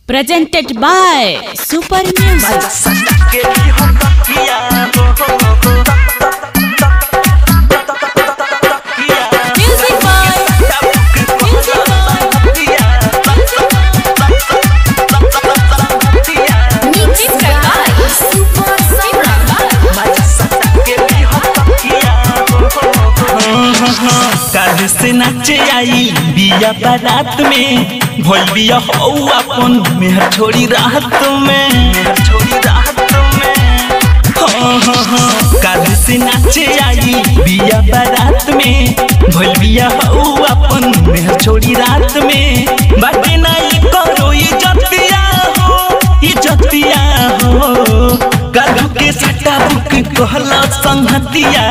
Presented by Super Music. से नाचे आई बिया बारात में भोल बिया हो अपन मेहर छोड़ी राहत में काल से नाचे आई बिया बारात में भोल बिया हो अपन मेहर छोड़ी रात में बाटे नहीं करो इज्जतिया हो कालू के सटा बुक कहला संगतिया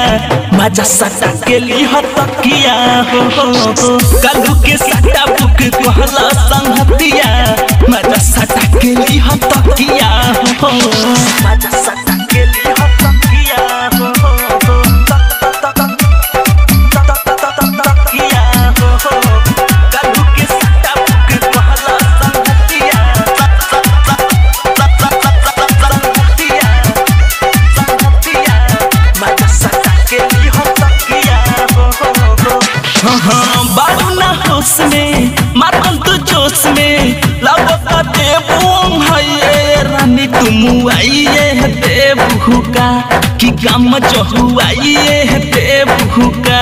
मजा सटा के लिए तकिया हो कालू के सटा बुक कहला संगतिया मजा सटा के लिए तकिया हो मजा सटा के लिए तकिया हो कालू के सटा बुक कहला संगतिया बारू ना होश में मातल तो जोश में लगता देवों है रानी तुम आइए देवहू का कि काम जो आइए देवहू का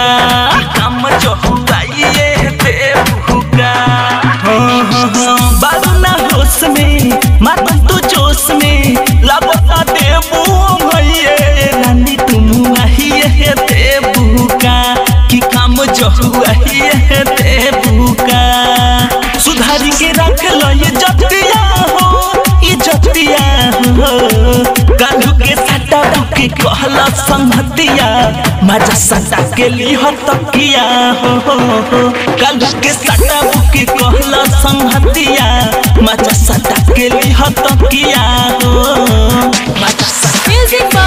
काम जो आइए देवहू का बारू ना होश में मातल तो जोश में लगता देवों है रानी तुम आइए देवहू का कि काम जो है देवका सुधारी के रख लो ये जतिया हो कालू के सटा बुके कहला संगतिया मजा सटा के लिए तकिया हो कालू के सटा बुके कहला संगतिया मजा सटा के लिए तकिया हो मजा सटा Music by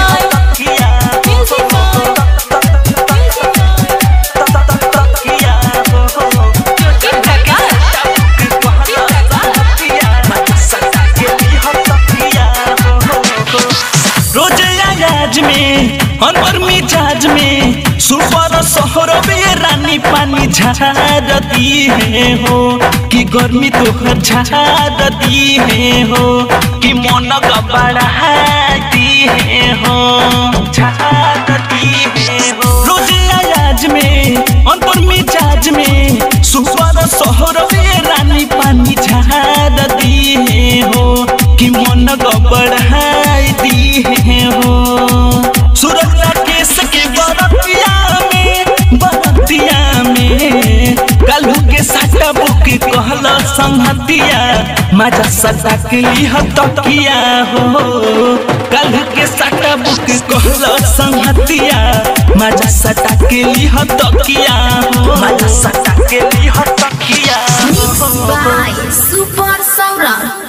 अनवर मिजाज में सुपर शहर में रानी पानी झारती है हो कि गर्मी तोहर झारती है हो कि मन गबड़ाती है हो झारती है हो रोजे आज में अनवर मिजाज में सुपर शहर में रानी पानी झारती है हो कि मन गबड़ाती है हो सुरक्षा केस के बरतिया में कालू के सटा बुक कहला संगतिया मजा सटा के लिए तकिया हो कालू के सटा बुक कहला संगतिया मजा सटा के लिए तकिया हो मजा सटा के लिए तकिया Mixed by Super Saura.